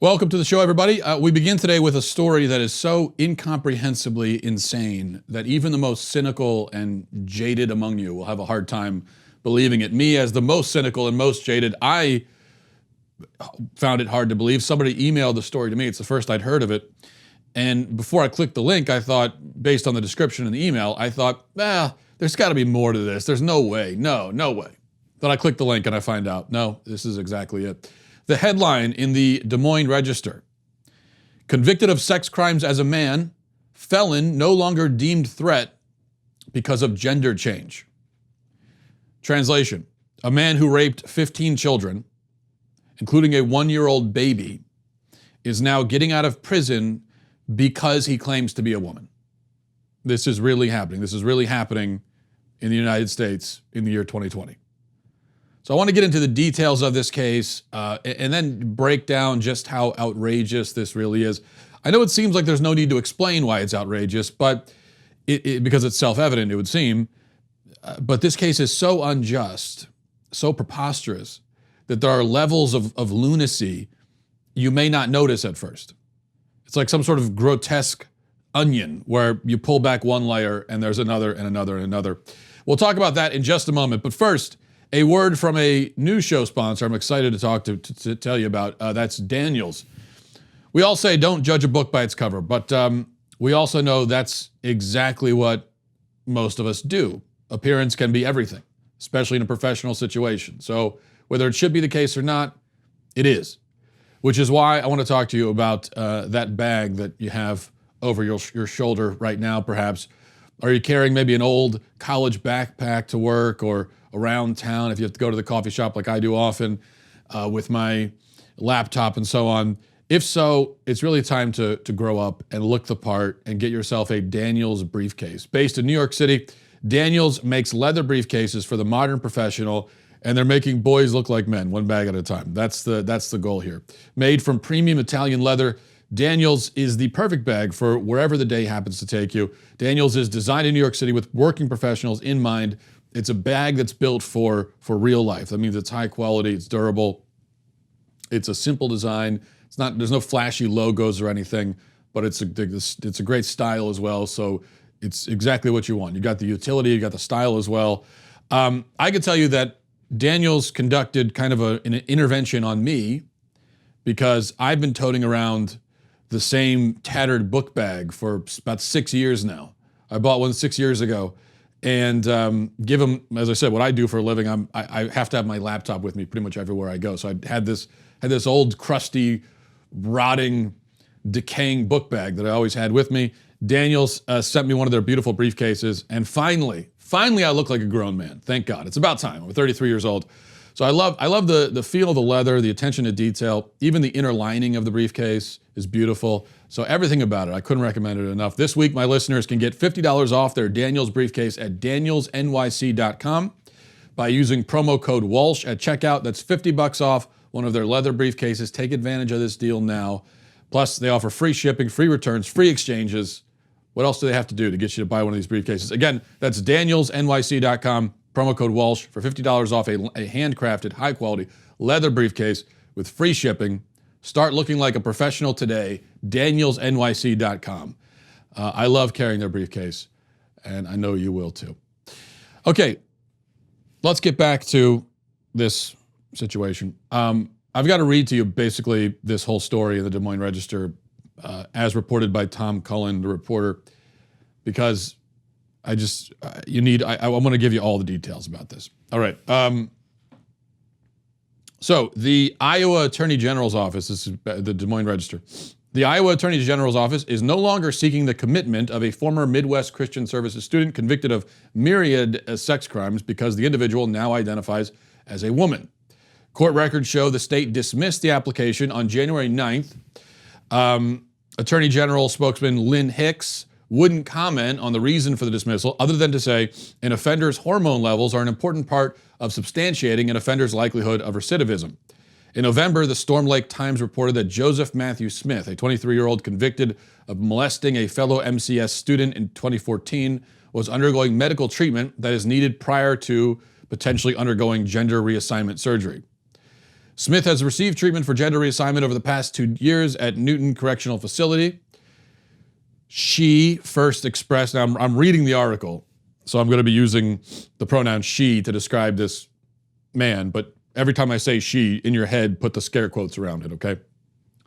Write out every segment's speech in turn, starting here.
Welcome to the show, everybody. We begin today with a story that is so incomprehensibly insane that even the most cynical and jaded among you will have a hard time believing it. Me, as the most cynical and most jaded, I found it hard to believe. Somebody emailed the story to me. It's the first I'd heard of it. And before I clicked the link, I thought, based on the description in the email, I thought, there's got to be more to this. There's no way. No way. Then I click the link and I find out, no, this is exactly it. The headline in the Des Moines Register: convicted of sex crimes as a man, felon no longer deemed threat because of gender change. Translation: a man who raped 15 children, including a 1-year-old baby, is now getting out of prison because he claims to be a woman. This is really happening. This is really happening in the United States in the year 2020. So I want to get into the details of this case and then break down just how outrageous this really is. I know it seems like there's no need to explain why it's outrageous, but because it's self-evident, it would seem. But this case is so unjust, so preposterous, that there are levels of lunacy you may not notice at first. It's like some sort of grotesque onion where you pull back one layer and there's another and another and another. We'll talk about that in just a moment. But first, a word from a new show sponsor I'm excited to talk to tell you about. That's Daniels. We all say don't judge a book by its cover, but we also know that's exactly what most of us do. Appearance can be everything, especially in a professional situation. So whether it should be the case or not, it is. Which is why I want to talk to you about that bag that you have over your shoulder right now, perhaps. Are you carrying maybe an old college backpack to work or around town if you have to go to the coffee shop like I do often with my laptop and so on? If so, it's really time to grow up and look the part and get yourself a Daniels briefcase. Based in New York City, Daniels makes leather briefcases for the modern professional, and they're making boys look like men, one bag at a time. That's the goal here. Made from premium Italian leather, Daniels is the perfect bag for wherever the day happens to take you. Daniels is designed in New York City with working professionals in mind. It's a bag that's built for real life. That means it's high quality, it's durable, it's a simple design. There's no flashy logos or anything, but it's a great style as well. So it's exactly what you want. You got the utility, you got the style as well. I can tell you that Daniels conducted kind of an intervention on me because I've been toting around the same tattered book bag for about 6 years now. I bought one 6 years ago. And given, as I said, what I do for a living, I have to have my laptop with me pretty much everywhere I go. So I had this old, crusty, rotting, decaying book bag that I always had with me. Daniels sent me one of their beautiful briefcases, and finally I look like a grown man. Thank God. It's about time. I'm 33 years old. So I love the feel of the leather, the attention to detail. Even the inner lining of the briefcase is beautiful. So everything about it, I couldn't recommend it enough. This week, my listeners can get $50 off their Daniels briefcase at danielsnyc.com by using promo code Walsh at checkout. That's $50 off one of their leather briefcases. Take advantage of this deal now. Plus, they offer free shipping, free returns, free exchanges. What else do they have to do to get you to buy one of these briefcases? Again, that's danielsnyc.com. Promo code Walsh for $50 off a handcrafted, high-quality leather briefcase with free shipping. Start looking like a professional today. danielsnyc.com. I love carrying their briefcase, and I know you will too. Okay, let's get back to this situation. I've got to read to you basically this whole story in the Des Moines Register as reported by Tom Cullen, the reporter, because I want to give you all the details about this. All right. So the Iowa Attorney General's office, this is the Des Moines Register. The Iowa Attorney General's office is no longer seeking the commitment of a former Midwest Christian Services student convicted of myriad sex crimes because the individual now identifies as a woman. Court records show the state dismissed the application on January 9th. Attorney General spokesman Lynn Hicks wouldn't comment on the reason for the dismissal other than to say an offender's hormone levels are an important part of substantiating an offender's likelihood of recidivism. In November, the Storm Lake Times reported that Joseph Matthew Smith, a 23-year-old convicted of molesting a fellow MCS student in 2014, was undergoing medical treatment that is needed prior to potentially undergoing gender reassignment surgery. Smith has received treatment for gender reassignment over the past 2 years at Newton Correctional Facility. She first expressed, now I'm reading the article, so I'm going to be using the pronoun she to describe this man, but every time I say she, in your head, put the scare quotes around it, okay?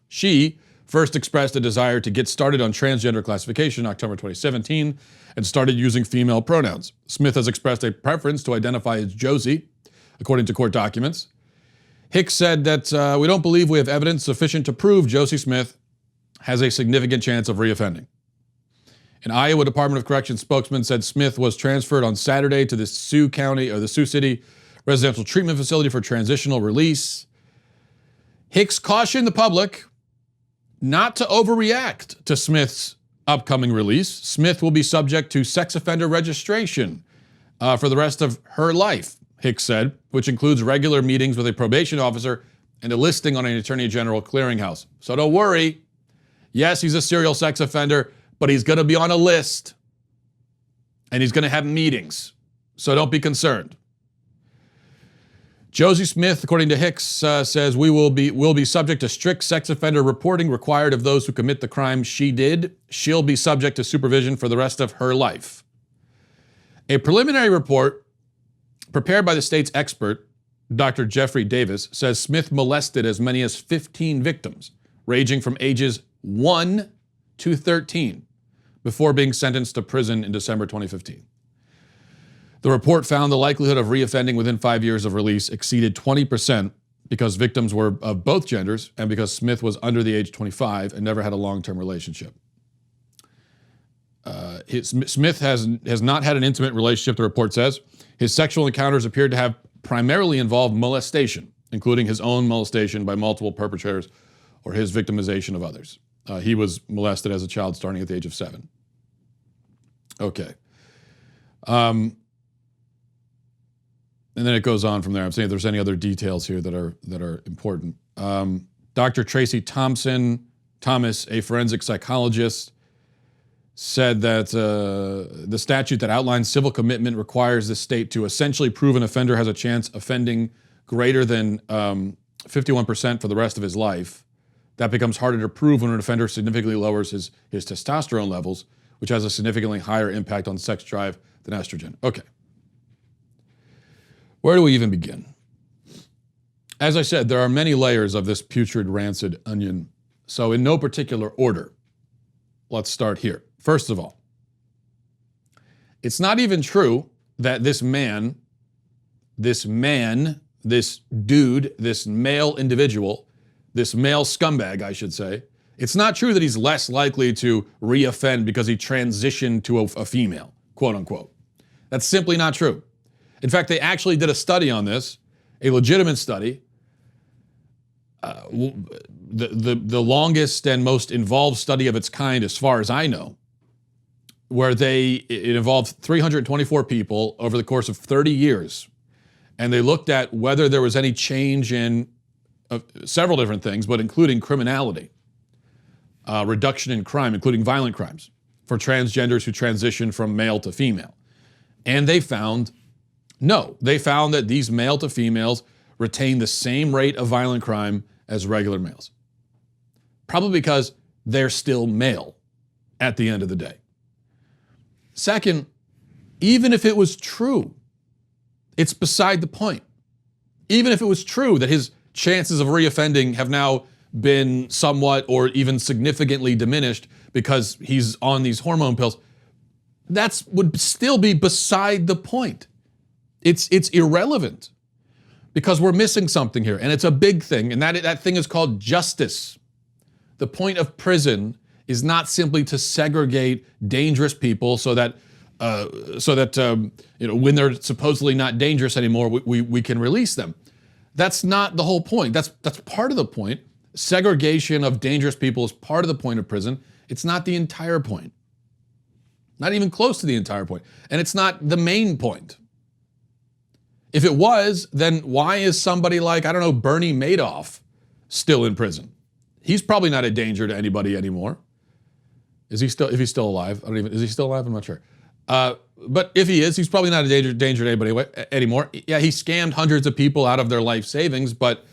She first expressed a desire to get started on transgender classification in October 2017 and started using female pronouns. Smith has expressed a preference to identify as Josie, according to court documents. Hicks said that we don't believe we have evidence sufficient to prove Josie Smith has a significant chance of reoffending. An Iowa Department of Corrections spokesman said Smith was transferred on Saturday to the Sioux City Residential Treatment Facility for transitional release. Hicks cautioned the public not to overreact to Smith's upcoming release. Smith will be subject to sex offender registration for the rest of her life, Hicks said, which includes regular meetings with a probation officer and a listing on an attorney general clearinghouse. So don't worry. Yes, he's a serial sex offender, but he's going to be on a list and he's going to have meetings. So don't be concerned. Josie Smith, according to Hicks, says we will be subject to strict sex offender reporting required of those who commit the crime she did. She'll be subject to supervision for the rest of her life. A preliminary report prepared by the state's expert, Dr. Jeffrey Davis, says Smith molested as many as 15 victims, ranging from ages 1 to 13, before being sentenced to prison in December 2015. The report found the likelihood of reoffending within 5 years of release exceeded 20% because victims were of both genders and because Smith was under the age of 25 and never had a long-term relationship. Smith has not had an intimate relationship, the report says. His sexual encounters appeared to have primarily involved molestation, including his own molestation by multiple perpetrators or his victimization of others. He was molested as a child starting at the age of 7. Okay. And then it goes on from there. I'm saying if there's any other details here that are important. Dr. Tracy Thomas, a forensic psychologist, said that the statute that outlines civil commitment requires the state to essentially prove an offender has a chance offending greater than 51% for the rest of his life. That becomes harder to prove when an offender significantly lowers his testosterone levels, which has a significantly higher impact on sex drive than estrogen. Okay. Where do we even begin? As I said, there are many layers of this putrid, rancid onion. So in no particular order, let's start here. First of all, it's not even true that this dude, this male individual, this male scumbag, I should say, it's not true that he's less likely to reoffend because he transitioned to a female, quote unquote. That's simply not true. In fact, they actually did a study on this, a legitimate study, the longest and most involved study of its kind as far as I know, where it involved 324 people over the course of 30 years. And they looked at whether there was any change in several different things, but including criminality, reduction in crime, including violent crimes, for transgenders who transition from male to female. And they found that these male to females retain the same rate of violent crime as regular males. Probably because they're still male at the end of the day. Second, even if it was true, it's beside the point. Even if it was true that his chances of reoffending have now been somewhat or even significantly diminished because he's on these hormone pills, that would still be beside the point. It's irrelevant because we're missing something here, and it's a big thing, and that thing is called justice. The point of prison is not simply to segregate dangerous people so that when they're supposedly not dangerous anymore, we can release them. That's not the whole point. That's part of the point. Segregation of dangerous people is part of the point of prison. It's not the entire point. Not even close to the entire point. And it's not the main point. If it was, then why is somebody like, I don't know, Bernie Madoff still in prison? He's probably not a danger to anybody anymore. Is he still, if he's still alive? Is he still alive? I'm not sure. But if he is, he's probably not a danger to anybody anymore. Yeah, he scammed hundreds of people out of their life savings, but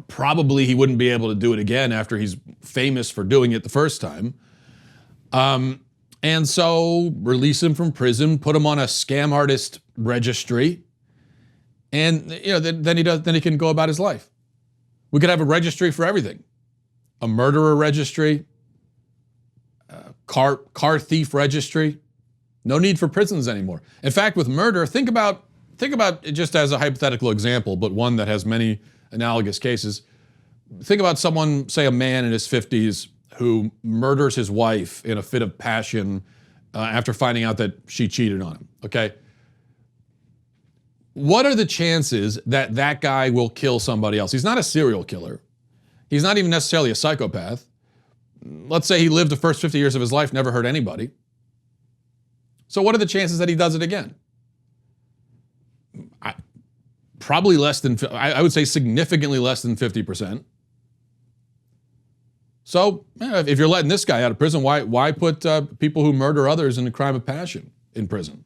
probably he wouldn't be able to do it again after he's famous for doing it the first time. And so release him from prison, put him on a scam artist registry, and then he can go about his life. We could have a registry for everything. A murderer registry, car thief registry. No need for prisons anymore. In fact, with murder, think about it just as a hypothetical example, but one that has many analogous cases. Think about someone, say a man in his 50s, who murders his wife in a fit of passion after finding out that she cheated on him, okay? What are the chances that that guy will kill somebody else? He's not a serial killer. He's not even necessarily a psychopath. Let's say he lived the first 50 years of his life, never hurt anybody. So what are the chances that he does it again? Probably less than, I would say significantly less than 50%. So if you're letting this guy out of prison, why put people who murder others in a crime of passion in prison?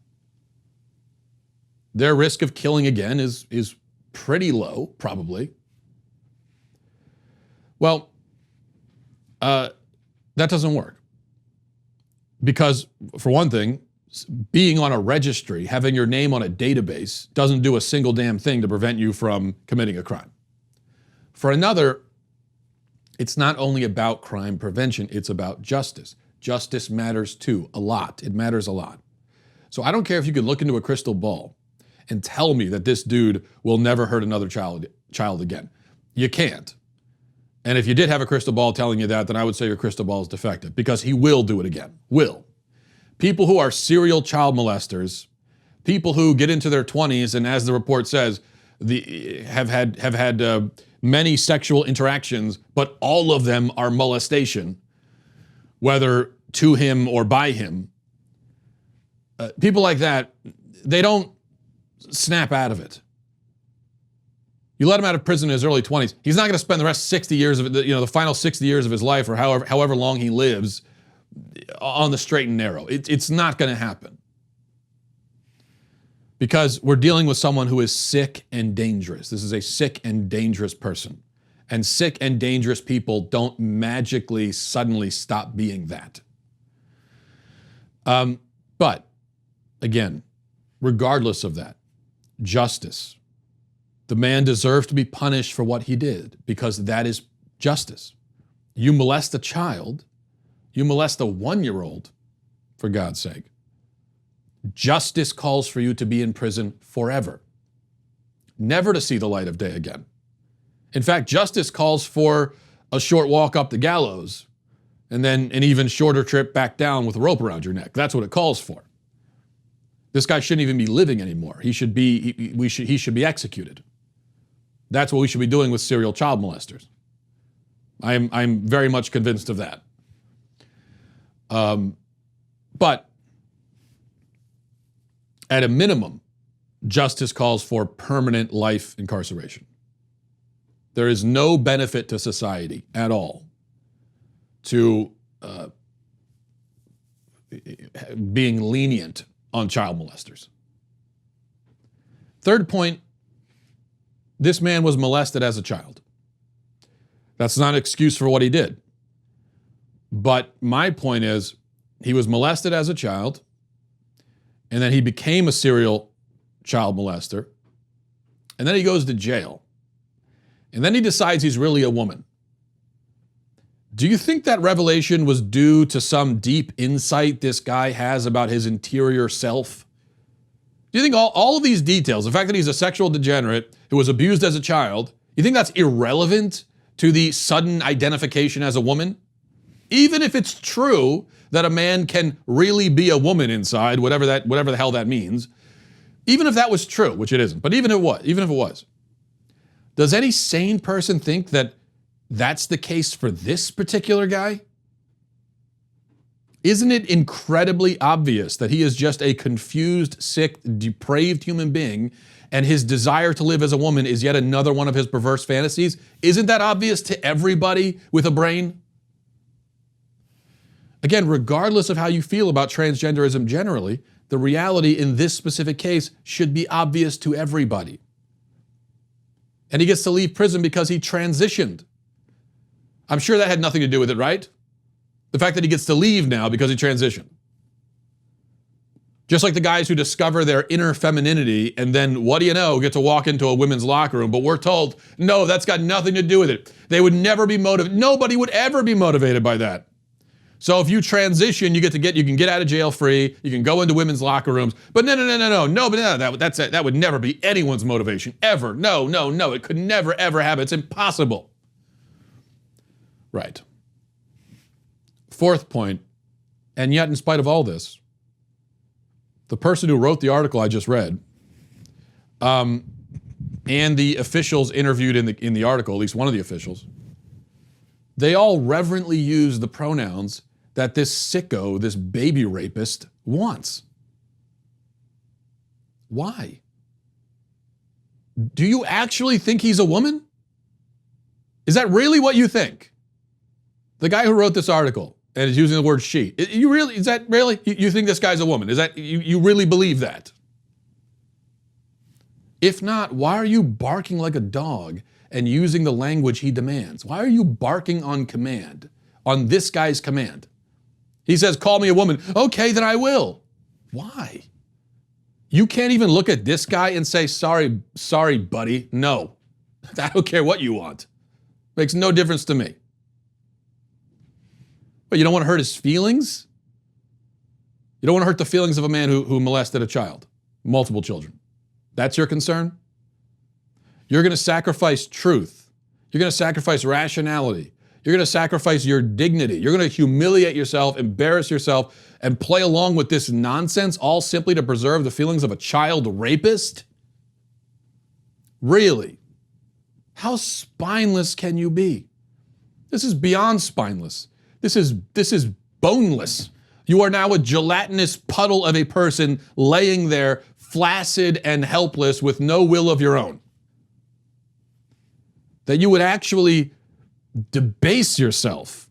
Their risk of killing again is pretty low, probably. Well, that doesn't work. Because, for one thing, being on a registry, having your name on a database, doesn't do a single damn thing to prevent you from committing a crime. For another, it's not only about crime prevention, it's about justice. Justice matters too, a lot. It matters a lot. So I don't care if you can look into a crystal ball and tell me that this dude will never hurt another child again. You can't. And if you did have a crystal ball telling you that, then I would say your crystal ball is defective, because he will do it again. Will. People who are serial child molesters, people who get into their 20s and, as the report says, have had many sexual interactions, but all of them are molestation, whether to him or by him. People like that, they don't snap out of it. You let him out of prison in his early 20s, he's not going to spend the rest 60 years of it, the final 60 years of his life, or however long he lives, on the straight and narrow. It's not going to happen. Because we're dealing with someone who is sick and dangerous. This is a sick and dangerous person. And sick and dangerous people don't magically suddenly stop being that. But, again, regardless of that, justice. The man deserves to be punished for what he did, because that is justice. You molest a child, you molest a 1-year-old, for God's sake. Justice calls for you to be in prison forever, never to see the light of day again. In fact, justice calls for a short walk up the gallows and then an even shorter trip back down with a rope around your neck. That's what it calls for. This guy shouldn't even be living anymore. He should be executed. That's what we should be doing with serial child molesters. I'm very much convinced of that. But at a minimum, justice calls for permanent life incarceration. There is no benefit to society at all to being lenient on child molesters. Third point, this man was molested as a child. That's not an excuse for what he did. But my point is, he was molested as a child, and then he became a serial child molester, and then he goes to jail. And then he decides he's really a woman. Do you think that revelation was due to some deep insight this guy has about his interior self? Do you think all of these details, the fact that he's a sexual degenerate who was abused as a child, you think that's irrelevant to the sudden identification as a woman? Even if it's true that a man can really be a woman inside, whatever the hell that means, even if that was true, which it isn't, but even if it was, does any sane person think that that's the case for this particular guy? Isn't it incredibly obvious that he is just a confused, sick, depraved human being, and his desire to live as a woman is yet another one of his perverse fantasies? Isn't that obvious to everybody with a brain? Again, regardless of how you feel about transgenderism generally, the reality in this specific case should be obvious to everybody. And he gets to leave prison because he transitioned. I'm sure that had nothing to do with it, right? The fact that he gets to leave now because he transitioned. Just like the guys who discover their inner femininity and then, what do you know, get to walk into a women's locker room. But we're told, no, that's got nothing to do with it. They would never be motivated. Nobody would ever be motivated by that. So if you transition, you can get out of jail free. You can go into women's locker rooms. But no, that would never be anyone's motivation, ever. No, it could never, ever happen. It's impossible. Right. Fourth point, and yet in spite of all this, the person who wrote the article I just read, and the officials interviewed in the article, at least one of the officials, they all reverently use the pronouns that this sicko, this baby rapist, wants. Why? Do you actually think he's a woman? Is that really what you think? The guy who wrote this article and is using the word she, is that really? You think this guy's a woman? Is that, you really believe that? If not, why are you barking like a dog and using the language he demands? Why are you barking on command, on this guy's command? He says, call me a woman. Okay, then I will. Why? You can't even look at this guy and say, sorry, buddy. No, I don't care what you want. Makes no difference to me. But you don't want to hurt his feelings? You don't want to hurt the feelings of a man who molested a child, multiple children. That's your concern? You're going to sacrifice truth. You're going to sacrifice rationality. You're going to sacrifice your dignity. You're going to humiliate yourself, embarrass yourself, and play along with this nonsense, all simply to preserve the feelings of a child rapist? Really? How spineless can you be? This is beyond spineless. This is boneless. You are now a gelatinous puddle of a person laying there flaccid and helpless with no will of your own. That you would actually debase yourself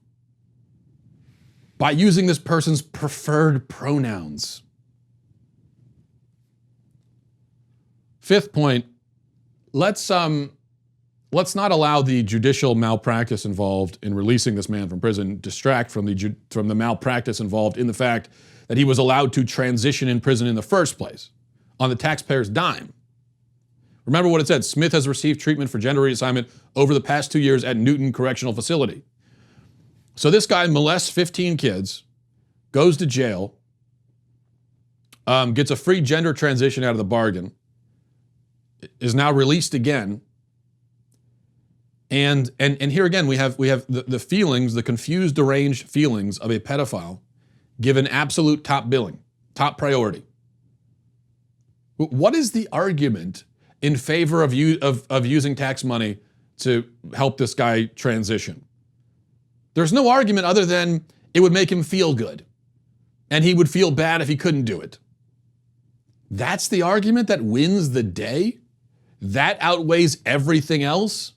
by using this person's preferred pronouns. Fifth point, let's not allow the judicial malpractice involved in releasing this man from prison distract from the malpractice involved in the fact that he was allowed to transition in prison in the first place on the taxpayer's dime. Remember what it said, Smith has received treatment for gender reassignment over the past 2 years at Newton Correctional Facility. So this guy molests 15 kids, goes to jail, gets a free gender transition out of the bargain, is now released again. And here again, we have the feelings, the confused, deranged feelings of a pedophile given absolute top billing, top priority. What is the argument in favor of using tax money to help this guy transition? There's no argument other than it would make him feel good, and he would feel bad if he couldn't do it. That's the argument that wins the day? That outweighs everything else?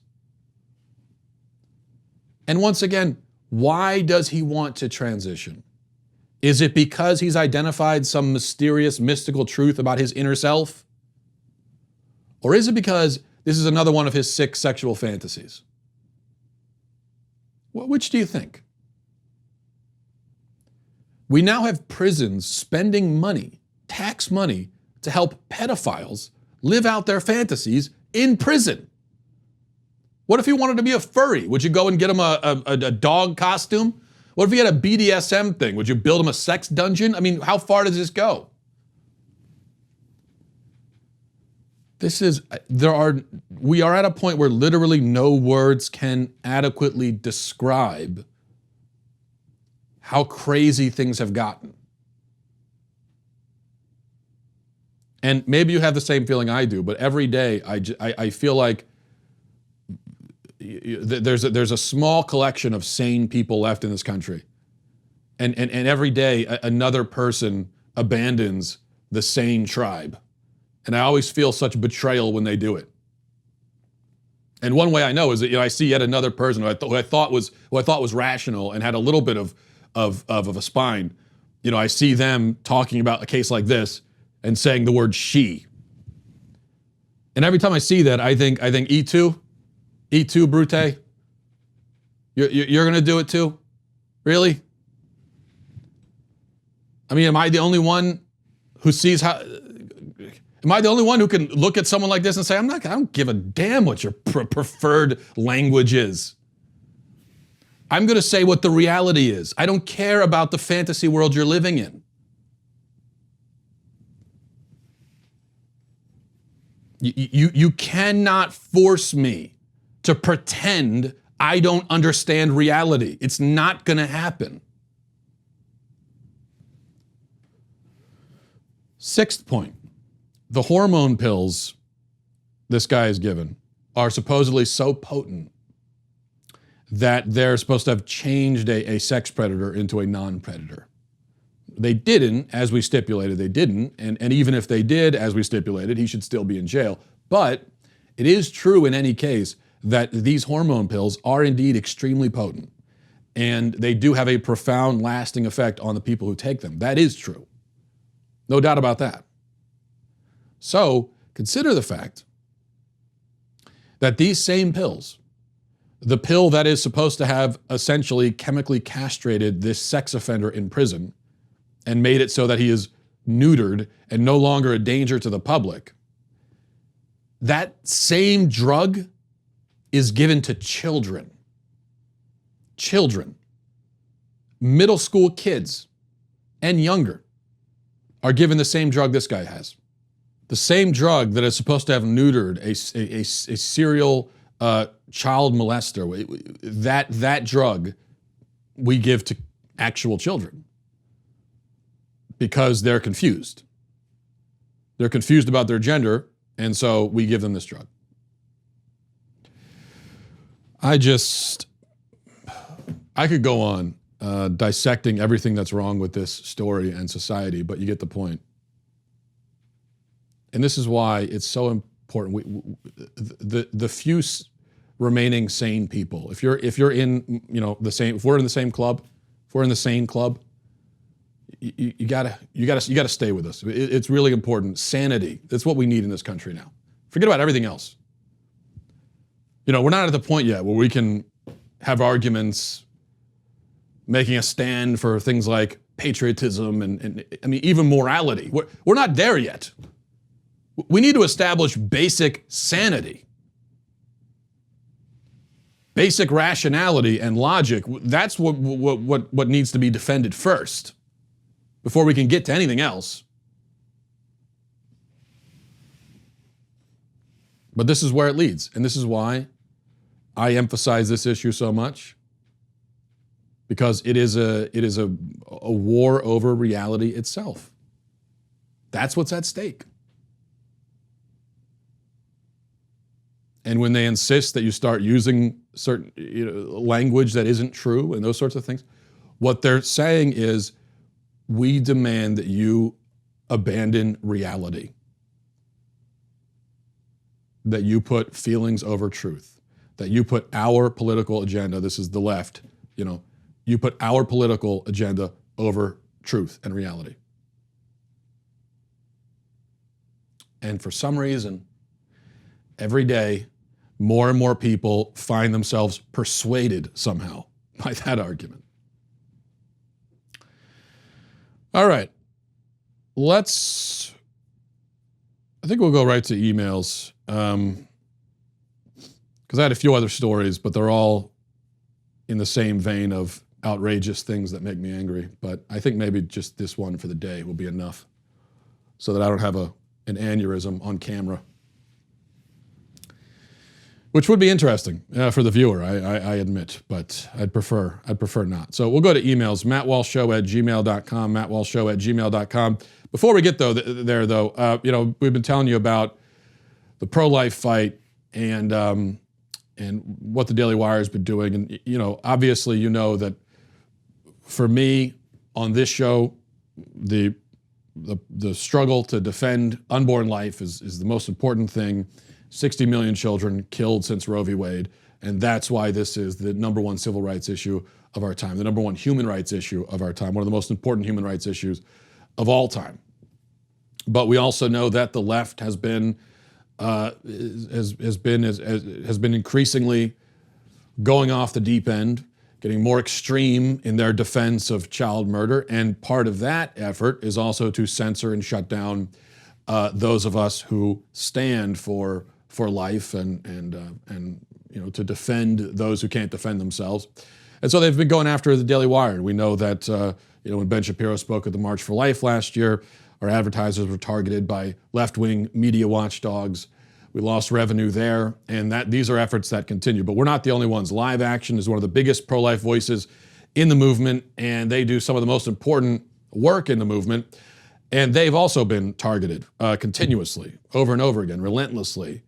And once again, why does he want to transition? Is it because he's identified some mysterious, mystical truth about his inner self? Or is it because this is another one of his sick sexual fantasies? Which do you think? We now have prisons spending money, tax money, to help pedophiles live out their fantasies in prison. What if he wanted to be a furry? Would you go and get him a dog costume? What if he had a BDSM thing? Would you build him a sex dungeon? I mean, how far does this go? We are at a point where literally no words can adequately describe how crazy things have gotten. And maybe you have the same feeling I do, but every day I feel like there's a small collection of sane people left in this country. And every day another person abandons the sane tribe. And I always feel such betrayal when they do it. And one way I know is that I see yet another person who I thought was rational and had a little bit of a spine. I see them talking about a case like this and saying the word she. And every time I see that, I think E2 Brute, you're going to do it too? Really? I mean, am I the only one who sees how? Am I the only one who can look at someone like this and say, I don't give a damn what your preferred language is. I'm going to say what the reality is. I don't care about the fantasy world you're living in. You cannot force me to pretend I don't understand reality. It's not going to happen. Sixth point, the hormone pills this guy is given are supposedly so potent that they're supposed to have changed a sex predator into a non-predator. They didn't, as we stipulated, they didn't. And even if they did, as we stipulated, he should still be in jail. But it is true in any case that these hormone pills are indeed extremely potent. And they do have a profound, lasting effect on the people who take them. That is true. No doubt about that. So consider the fact that these same pills, the pill that is supposed to have essentially chemically castrated this sex offender in prison and made it so that he is neutered and no longer a danger to the public, that same drug is given to children. Children, middle school kids and younger are given the same drug this guy has. The same drug that is supposed to have neutered a serial child molester. That drug we give to actual children because they're confused. They're confused about their gender, and so we give them this drug. I could go on dissecting everything that's wrong with this story and society, but you get the point. And this is why it's so important. The few remaining sane people, if you're in the same, if we're in the same club, if we're in the sane club, you gotta stay with us. It's really important. Sanity. That's what we need in this country now. Forget about everything else. We're not at the point yet where we can have arguments making a stand for things like patriotism and I mean, even morality. We're not there yet. We need to establish basic sanity, basic rationality and logic. That's what needs to be defended first before we can get to anything else. But this is where it leads, and this is why I emphasize this issue so much, because it is a war over reality itself. That's what's at stake. And when they insist that you start using certain language that isn't true and those sorts of things, what they're saying is, we demand that you abandon reality, that you put feelings over truth, that you put our political agenda, this is the left, you put our political agenda over truth and reality. And for some reason, every day, more and more people find themselves persuaded somehow by that argument. All right, I think we'll go right to emails, because I had a few other stories, but they're all in the same vein of outrageous things that make me angry. But I think maybe just this one for the day will be enough so that I don't have an aneurysm on camera. Which would be interesting for the viewer, I admit, but I'd prefer not. So we'll go to emails, mattwalshshow@gmail.com, mattwalshshow@gmail.com. Before we get there, we've been telling you about the pro-life fight and what the Daily Wire has been doing. And, obviously, that for me on this show, the struggle to defend unborn life is the most important thing. 60 million children killed since Roe v. Wade, and that's why this is the number one civil rights issue of our time, the number one human rights issue of our time, one of the most important human rights issues of all time. But we also know that the left has been has been increasingly going off the deep end, getting more extreme in their defense of child murder. And part of that effort is also to censor and shut down those of us who stand for life and to defend those who can't defend themselves. And so they've been going after the Daily Wire. We know that when Ben Shapiro spoke at the March for Life last year, our advertisers were targeted by left-wing media watchdogs. We lost revenue there, and these are efforts that continue. But we're not the only ones. Live Action is one of the biggest pro-life voices in the movement, and they do some of the most important work in the movement. And they've also been targeted continuously, over and over again, relentlessly,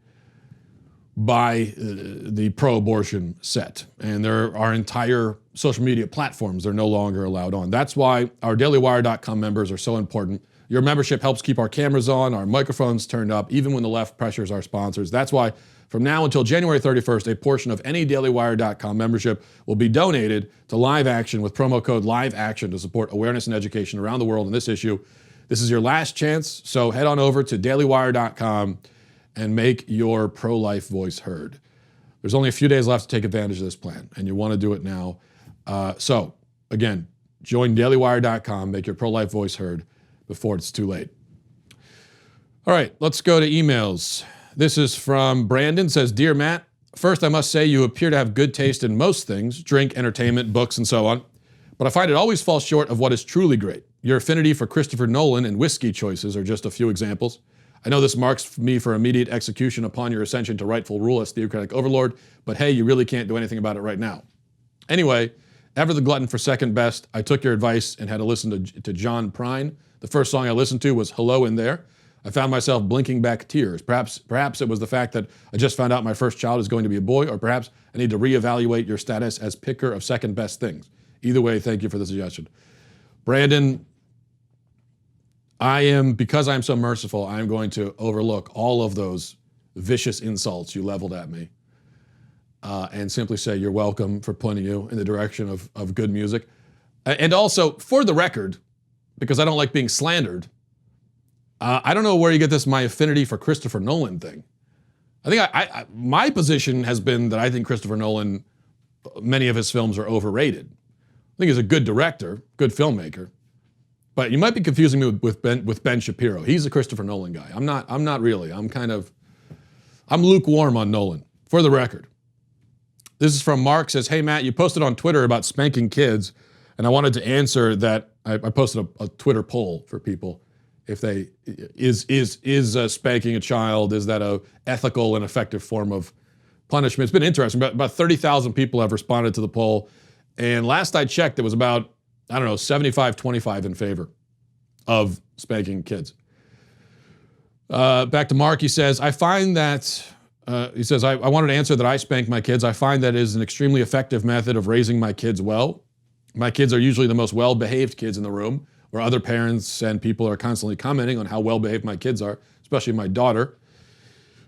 by the pro-abortion set. And there are entire social media platforms they're no longer allowed on. That's why our dailywire.com members are so important. Your membership helps keep our cameras on, our microphones turned up, even when the left pressures our sponsors. That's why from now until January 31st, a portion of any dailywire.com membership will be donated to Live Action with promo code LiveAction to support awareness and education around the world on this issue. This is your last chance, so head on over to dailywire.com and make your pro-life voice heard. There's only a few days left to take advantage of this plan, and you want to do it now. So, again, join dailywire.com, make your pro-life voice heard before it's too late. All right, let's go to emails. This is from Brandon, says, Dear Matt, first I must say you appear to have good taste in most things, drink, entertainment, books, and so on, but I find it always falls short of what is truly great. Your affinity for Christopher Nolan and whiskey choices are just a few examples. I know this marks me for immediate execution upon your ascension to rightful rule as theocratic overlord, but hey, you really can't do anything about it right now. Anyway, ever the glutton for second best, I took your advice and had to listen to John Prine. The first song I listened to was Hello in There. I found myself blinking back tears. Perhaps it was the fact that I just found out my first child is going to be a boy, or perhaps I need to reevaluate your status as picker of second best things. Either way, thank you for the suggestion. Brandon, because I'm so merciful, I'm going to overlook all of those vicious insults you leveled at me and simply say you're welcome for pointing you in the direction of good music. And also, for the record, because I don't like being slandered, I don't know where you get this my affinity for Christopher Nolan thing. I think my position has been that I think Christopher Nolan, many of his films are overrated. I think he's a good director, good filmmaker. But you might be confusing me with Ben Shapiro. He's a Christopher Nolan guy. I'm not really. I'm lukewarm on Nolan, for the record. This is from Mark, says, Hey Matt, you posted on Twitter about spanking kids, and I wanted to answer that. I posted a Twitter poll for people. If is spanking a child, is that a ethical and effective form of punishment? It's been interesting. About 30,000 people have responded to the poll. And last I checked, it was about 75-25 in favor of spanking kids. Back to Mark, he says, I find that, I wanted to answer that I spank my kids. I find that it is an extremely effective method of raising my kids well. My kids are usually the most well-behaved kids in the room, where other parents and people are constantly commenting on how well-behaved my kids are, especially my daughter.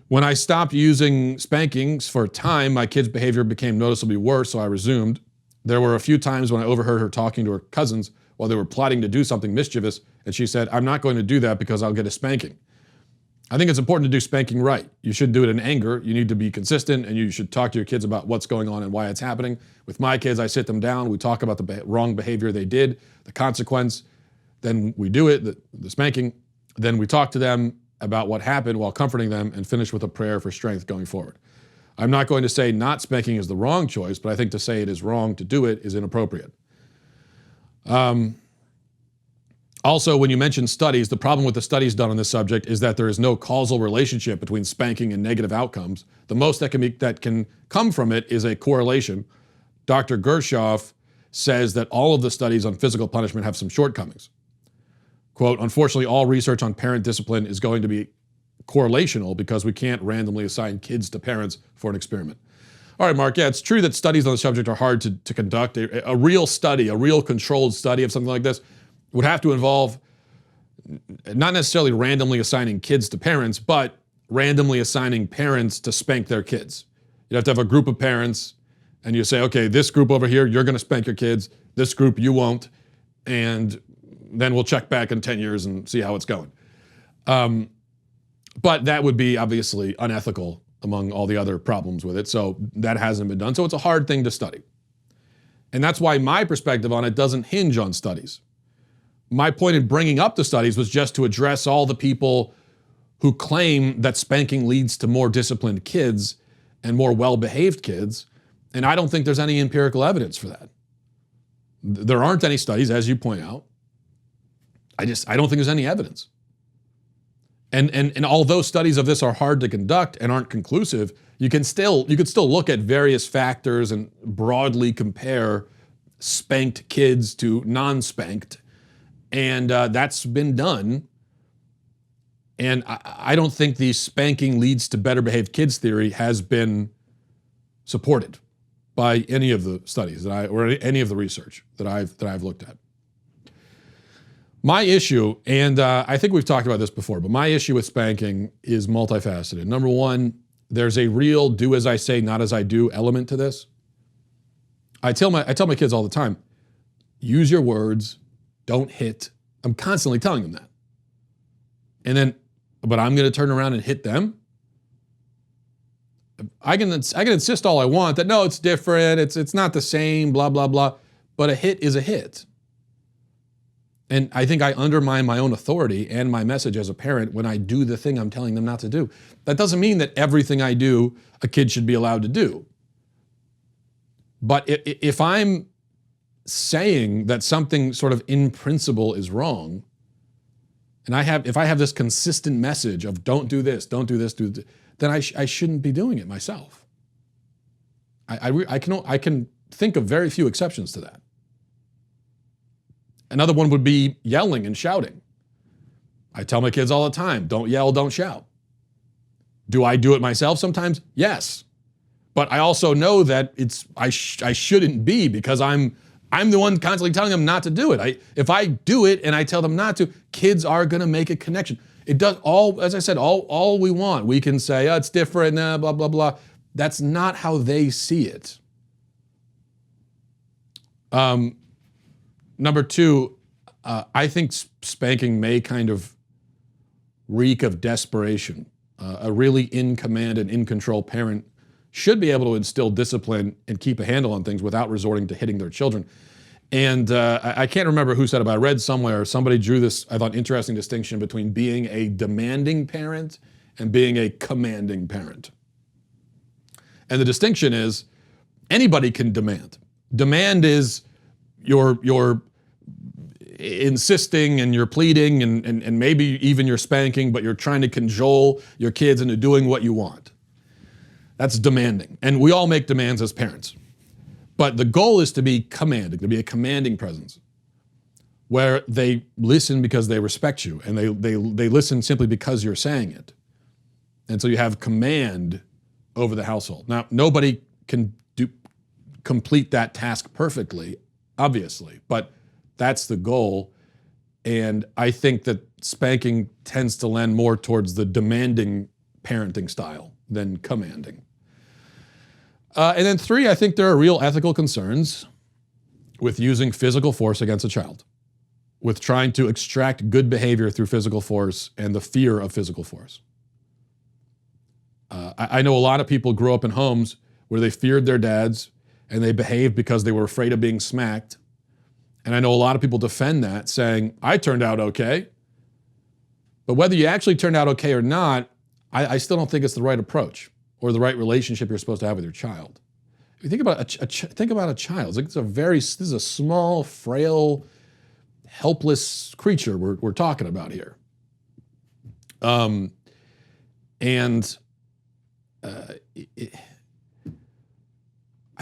When I stopped using spankings for a time, my kids' behavior became noticeably worse, so I resumed. There were a few times when I overheard her talking to her cousins while they were plotting to do something mischievous, and she said, I'm not going to do that because I'll get a spanking. I think it's important to do spanking right. You should do it in anger. You need to be consistent, and you should talk to your kids about what's going on and why it's happening. With my kids, I sit them down. We talk about the wrong behavior they did, the consequence. Then we do it, the spanking. Then we talk to them about what happened while comforting them and finish with a prayer for strength going forward. I'm not going to say not spanking is the wrong choice, but I think to say it is wrong to do it is inappropriate. Also, when you mention studies, the problem with the studies done on this subject is that there is no causal relationship between spanking and negative outcomes. The most that can come from it is a correlation. Dr. Gershoff says that all of the studies on physical punishment have some shortcomings. Quote, unfortunately, all research on parent discipline is going to be correlational because we can't randomly assign kids to parents for an experiment. All right, Mark, yeah, it's true that studies on the subject are hard to conduct. A real study, a real controlled study of something like this would have to involve not necessarily randomly assigning kids to parents, but randomly assigning parents to spank their kids. You'd have to have a group of parents, and you say, okay, this group over here, you're going to spank your kids. This group, you won't. And then we'll check back in 10 years and see how it's going. But that would be obviously unethical among all the other problems with it. So that hasn't been done. So it's a hard thing to study. And that's why my perspective on it doesn't hinge on studies. My point in bringing up the studies was just to address all the people who claim that spanking leads to more disciplined kids and more well-behaved kids. And I don't think there's any empirical evidence for that. There aren't any studies, as you point out. I don't think there's any evidence. And although studies of this are hard to conduct and aren't conclusive, you could still look at various factors and broadly compare spanked kids to non-spanked. And that's been done. And I don't think the spanking leads to better behaved kids theory has been supported by any of the studies or any of the research that I've looked at. My issue, and I think we've talked about this before, but my issue with spanking is multifaceted. Number one, there's a real do as I say, not as I do element to this. I tell my kids all the time, use your words, don't hit. I'm constantly telling them that. And then, but I'm going to turn around and hit them. I can insist all I want that no, it's different, it's not the same, blah, blah, blah. But a hit is a hit. And I think I undermine my own authority and my message as a parent when I do the thing I'm telling them not to do. That doesn't mean that everything I do, a kid should be allowed to do. But if I'm saying that something sort of in principle is wrong, and if I have this consistent message of don't do this, don't do this, then I shouldn't be doing it myself. I can think of very few exceptions to that. Another one would be yelling and shouting. I tell my kids all the time, don't yell, don't shout. Do I do it myself sometimes? Yes. But I also know that I shouldn't be because I'm the one constantly telling them not to do it. If I do it and I tell them not to, kids are going to make a connection. It does all, as I said, all we want. We can say, oh, it's different, blah, blah, blah. That's not how they see it. Number two, I think spanking may kind of reek of desperation. A really in command and in control parent should be able to instill discipline and keep a handle on things without resorting to hitting their children. And I can't remember who said it, but I read somewhere, somebody drew this, I thought, interesting distinction between being a demanding parent and being a commanding parent. And the distinction is anybody can demand. Demand is you're insisting and you're pleading and maybe even you're spanking, but you're trying to cajole your kids into doing what you want. That's demanding. And we all make demands as parents. But the goal is to be commanding, to be a commanding presence, where they listen because they respect you and they listen simply because you're saying it. And so you have command over the household. Now, nobody can complete that task perfectly, obviously, but that's the goal. And I think that spanking tends to lend more towards the demanding parenting style than commanding. And then three, I think there are real ethical concerns with using physical force against a child, with trying to extract good behavior through physical force and the fear of physical force. I know a lot of people grew up in homes where they feared their dads and they behaved because they were afraid of being smacked. And I know a lot of people defend that, saying, I turned out okay. But whether you actually turned out okay or not, I still don't think it's the right approach or the right relationship you're supposed to have with your child. If you think about a child, this is a small, frail, helpless creature we're talking about here. I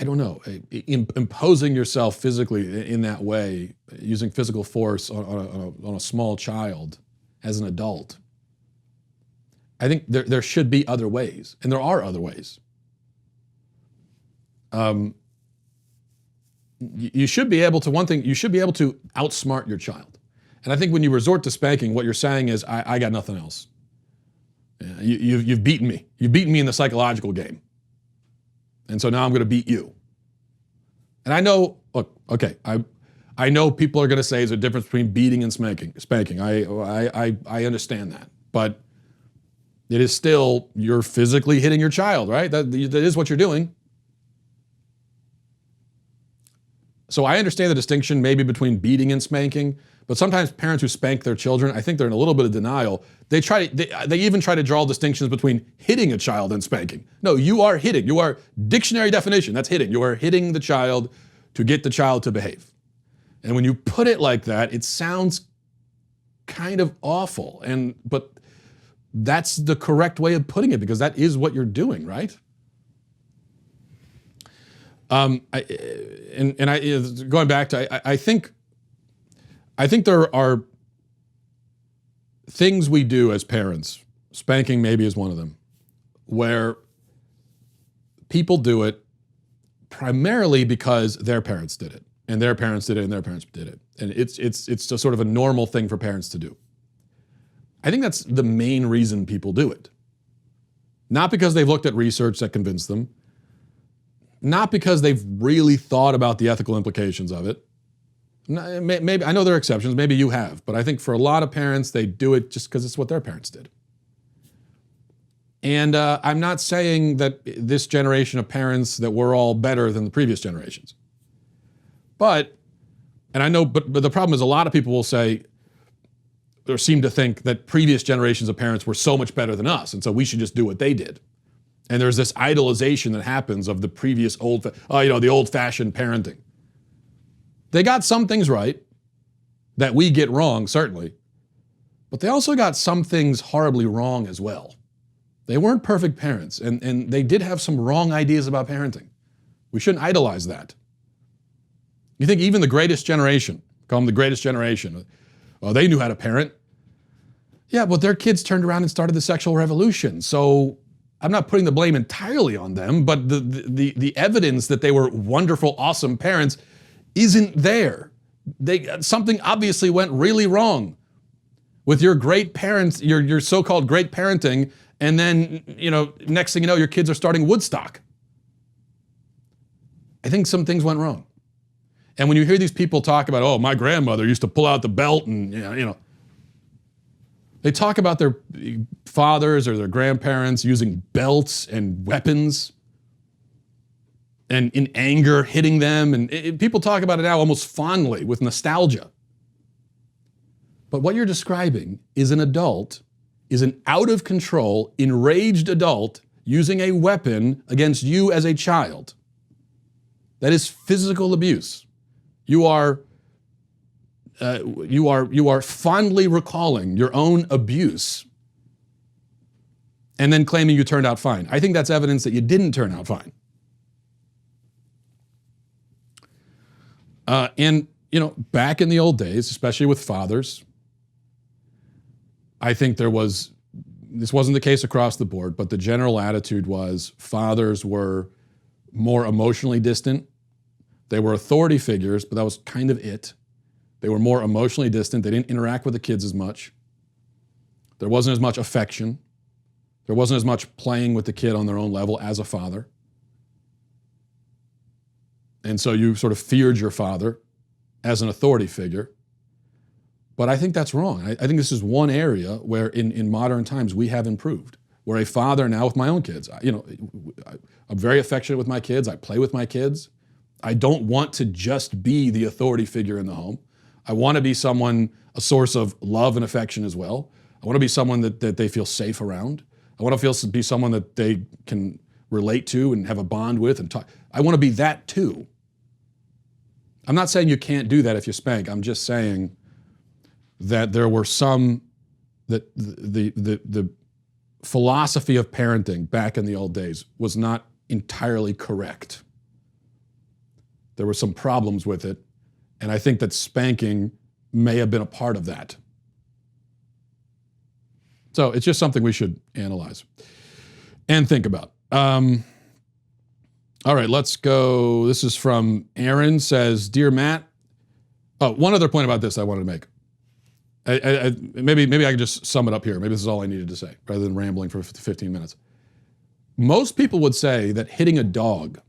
don't know, imposing yourself physically in that way, using physical force on a small child as an adult, I think there should be other ways, and there are other ways. You should be able to, one thing, you should be able to outsmart your child. And I think when you resort to spanking, what you're saying is, I got nothing else. You've beaten me. You've beaten me in the psychological game. And so now I'm going to beat you. And I know, look, okay, I know people are going to say there's a difference between beating and spanking. I understand that. But It is still, you're physically hitting your child, right? That is what you're doing. So I understand the distinction maybe between beating and spanking, but sometimes parents who spank their children, I think they're in a little bit of denial. They even try to draw distinctions between hitting a child and spanking. No, you are hitting. You are, dictionary definition, that's hitting. You are hitting the child to get the child to behave. And when you put it like that, it sounds kind of awful. But that's the correct way of putting it, because that is what you're doing, right? Going back to, I think there are things we do as parents, spanking maybe is one of them, where people do it primarily because their parents did it, and their parents did it, and their parents did it. And it's just sort of a normal thing for parents to do. I think that's the main reason people do it. Not because they've looked at research that convinced them, not because they've really thought about the ethical implications of it. Maybe, I know there are exceptions, maybe you have, but I think for a lot of parents, they do it just because it's what their parents did. And I'm not saying that this generation of parents, that we're all better than the previous generations. But the problem is, a lot of people will say, or seem to think, that previous generations of parents were so much better than us, and so we should just do what they did. And there's this idolization that happens of the previous the old-fashioned parenting. They got some things right that we get wrong, certainly, but they also got some things horribly wrong as well. They weren't perfect parents, and they did have some wrong ideas about parenting. We shouldn't idolize that. You think even the greatest generation, call them the greatest generation, well, they knew how to parent. Yeah, but their kids turned around and started the sexual revolution. So I'm not putting the blame entirely on them, but the evidence that they were wonderful, awesome parents isn't there. Something obviously went really wrong with your great parents, your so-called great parenting, and then, next thing you know, your kids are starting Woodstock. I think some things went wrong. And when you hear these people talk about, oh, my grandmother used to pull out the belt and, they talk about their fathers or their grandparents using belts and weapons and in anger hitting them. And people talk about it now almost fondly with nostalgia. But what you're describing is an out of control, enraged adult using a weapon against you as a child. That is physical abuse. You are fondly recalling your own abuse and then claiming you turned out fine. I think that's evidence that you didn't turn out fine. Back in the old days, especially with fathers, I think this wasn't the case across the board, but the general attitude was fathers were more emotionally distant. They were authority figures, but that was kind of it. They were more emotionally distant. They didn't interact with the kids as much. There wasn't as much affection. There wasn't as much playing with the kid on their own level as a father. And so you sort of feared your father as an authority figure. But I think that's wrong. I think this is one area where in modern times we have improved. Where a father now with my own kids, I'm very affectionate with my kids. I play with my kids. I don't want to just be the authority figure in the home. I want to be a source of love and affection as well. I want to be someone that they feel safe around. I want to be someone that they can relate to and have a bond with and talk. I want to be that too. I'm not saying you can't do that if you spank. I'm just saying that there were that the philosophy of parenting back in the old days was not entirely correct. There were some problems with it, and I think that spanking may have been a part of that. So it's just something we should analyze and think about. All right, let's go. This is from Aaron, says, Dear Matt. Oh, one other point about this I wanted to make. Maybe I can just sum it up here. Maybe this is all I needed to say, rather than rambling for 15 minutes. Most people would say that hitting a dog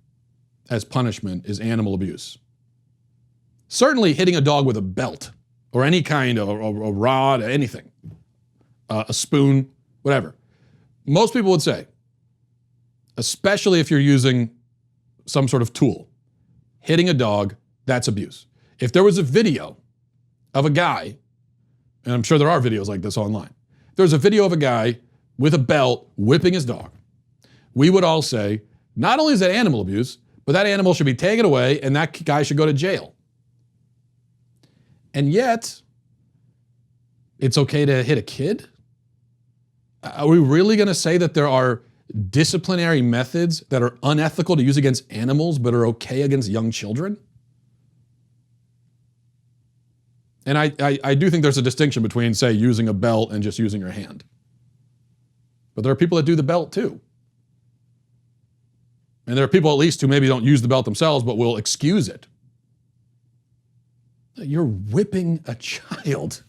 as punishment is animal abuse. Certainly hitting a dog with a belt or any kind of a rod, anything, a spoon, whatever. most people would say, especially if you're using some sort of tool, hitting a dog, that's abuse. If there was a video of a guy, and I'm sure there are videos like this online, if there's a video of a guy with a belt whipping his dog, we would all say, not only is that animal abuse, but that animal should be taken away and that guy should go to jail. And yet, it's okay to hit a kid? Are we really going to say that there are disciplinary methods that are unethical to use against animals but are okay against young children? And I do think there's a distinction between, say, using a belt and just using your hand. But there are people that do the belt too. And there are people at least who maybe don't use the belt themselves but will excuse it. You're whipping a child.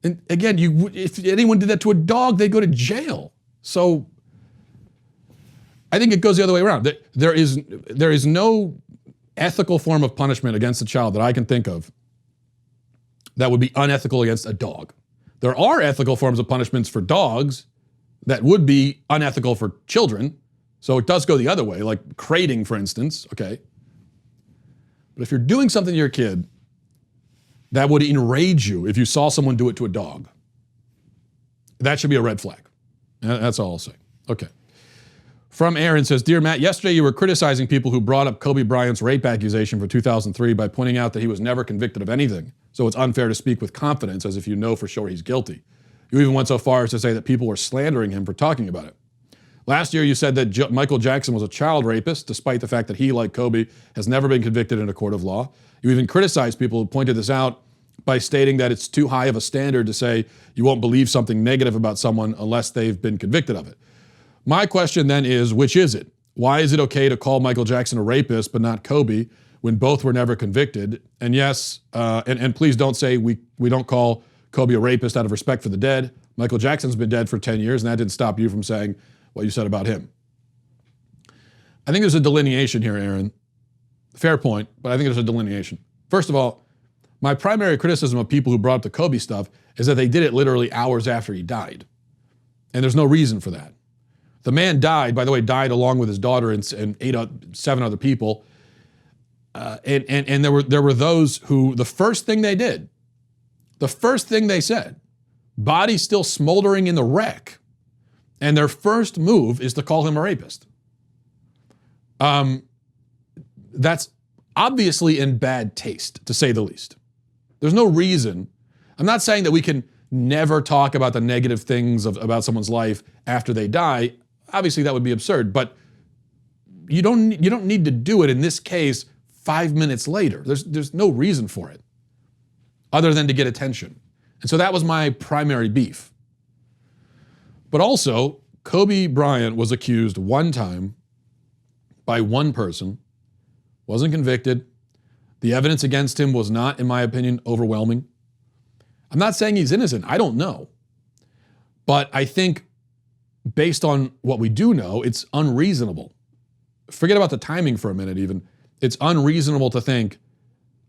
And again, if anyone did that to a dog, they'd go to jail. So I think it goes the other way around. There is no ethical form of punishment against a child that I can think of that would be unethical against a dog. There are ethical forms of punishments for dogs that would be unethical for children. So it does go the other way, like crating, for instance, okay? But if you're doing something to your kid that would enrage you if you saw someone do it to a dog, that should be a red flag. That's all I'll say. Okay. From Aaron says, Dear Matt, yesterday you were criticizing people who brought up Kobe Bryant's rape accusation for 2003 by pointing out that he was never convicted of anything. So it's unfair to speak with confidence as if you know for sure he's guilty. You even went so far as to say that people were slandering him for talking about it. Last year you said that Michael Jackson was a child rapist, despite the fact that he, like Kobe, has never been convicted in a court of law. You even criticized people who pointed this out by stating that it's too high of a standard to say you won't believe something negative about someone unless they've been convicted of it. My question then is, which is it? Why is it okay to call Michael Jackson a rapist but not Kobe when both were never convicted? And yes, and please don't say we don't call Kobe a rapist out of respect for the dead. Michael Jackson's been dead for 10 years and that didn't stop you from saying what you said about him. I think there's a delineation here, Aaron. Fair point, but I think there's a delineation. First of all, my primary criticism of people who brought up the Kobe stuff is that they did it literally hours after he died. And there's no reason for that. The man died, by the way, died along with his daughter and 7 other people. And there were those who, the first thing they did, the first thing they said, body still smoldering in the wreck, and their first move is to call him a rapist. That's obviously in bad taste, to say the least. There's no reason. I'm not saying that we can never talk about the negative things about someone's life after they die. Obviously, that would be absurd, but you don't need to do it in this case 5 minutes later. There's no reason for it other than to get attention. And so that was my primary beef. But also, Kobe Bryant was accused one time by one person, wasn't convicted. The evidence against him was not, in my opinion, overwhelming. I'm not saying he's innocent. I don't know. But I think based on what we do know, it's unreasonable. Forget about the timing for a minute even. It's unreasonable to think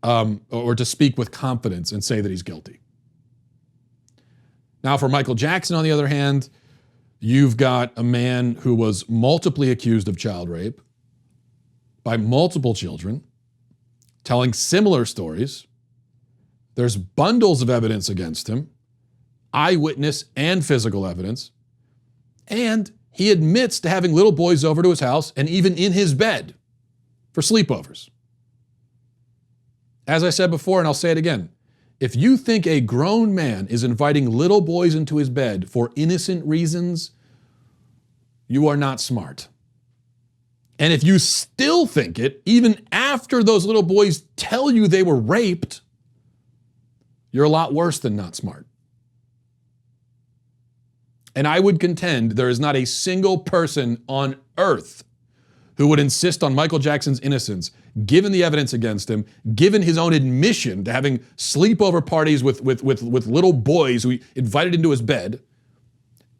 or to speak with confidence and say that he's guilty. Now for Michael Jackson, on the other hand, you've got a man who was multiply accused of child rape by multiple children, telling similar stories. There's bundles of evidence against him, eyewitness and physical evidence, and he admits to having little boys over to his house and even in his bed for sleepovers. As I said before, and I'll say it again, if you think a grown man is inviting little boys into his bed for innocent reasons, you are not smart. And if you still think it, even after those little boys tell you they were raped, you're a lot worse than not smart. And I would contend there is not a single person on earth who would insist on Michael Jackson's innocence, given the evidence against him, given his own admission to having sleepover parties with little boys who he invited into his bed,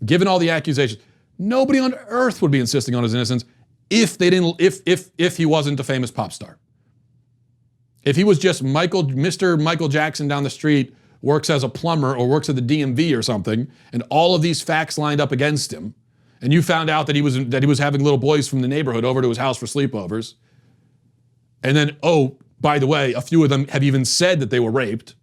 given all the accusations. Nobody on earth would be insisting on his innocence if he wasn't a famous pop star. If he was just Mr. Michael Jackson down the street works as a plumber or works at the DMV or something, and all of these facts lined up against him, and you found out that he was having little boys from the neighborhood over to his house for sleepovers, and then, oh, by the way, a few of them have even said that they were raped,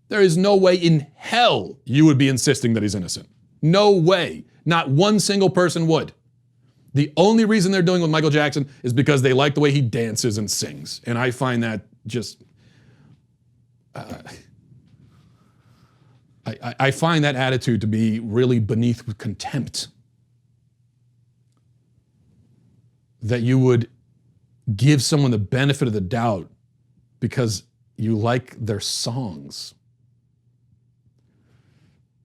there is no way in hell you would be insisting that he's innocent. No way. Not one single person would. The only reason they're doing it with Michael Jackson is because they like the way he dances and sings. And I find that just... I find that attitude to be really beneath contempt. That you would give someone the benefit of the doubt because you like their songs.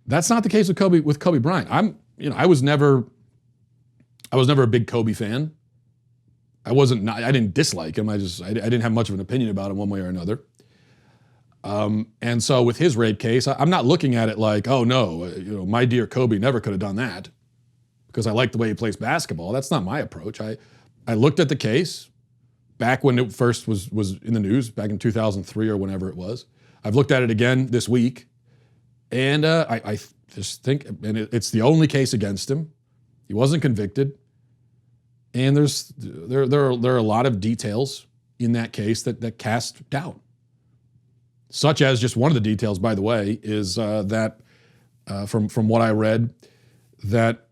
That's not the case with Kobe Bryant. I was never a big Kobe fan. I didn't dislike him. I didn't have much of an opinion about him one way or another. And so with his rape case, I'm not looking at it like, oh no, my dear Kobe never could have done that because I like the way he plays basketball. That's not my approach. I looked at the case back when it first was in the news, back in 2003 or whenever it was. I've looked at it again this week, and I just think, and it's the only case against him. He wasn't convicted, and there are a lot of details in that case that cast doubt. Such as, just one of the details, by the way, is that from what I read, that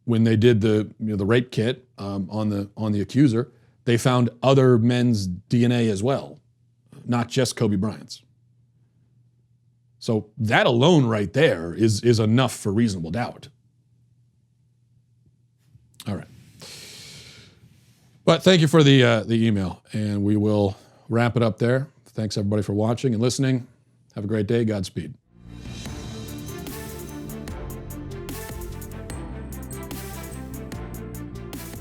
when they did the rape kit on the accuser, they found other men's DNA as well, not just Kobe Bryant's. So that alone right there is enough for reasonable doubt. All right. But thank you for the email, and we will wrap it up there. Thanks everybody for watching and listening. Have a great day. Godspeed.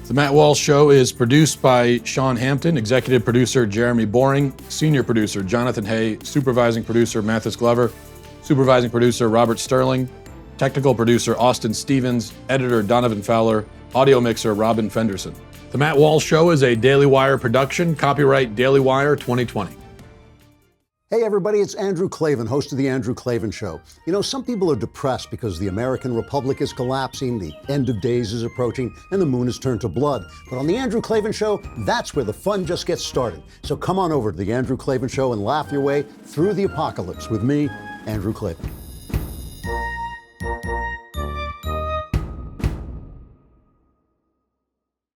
The Matt Walsh Show is produced by Sean Hampton, executive producer Jeremy Boring, senior producer Jonathan Hay, supervising producer Mathis Glover, supervising producer Robert Sterling, technical producer Austin Stevens, editor Donovan Fowler, audio mixer Robin Fenderson. The Matt Walsh Show is a Daily Wire production, copyright Daily Wire 2020. Hey everybody, it's Andrew Klavan, host of The Andrew Klavan Show. Some people are depressed because the American Republic is collapsing, the end of days is approaching, and the moon has turned to blood. But on The Andrew Klavan Show, that's where the fun just gets started. So come on over to The Andrew Klavan Show and laugh your way through the apocalypse with me, Andrew Klavan.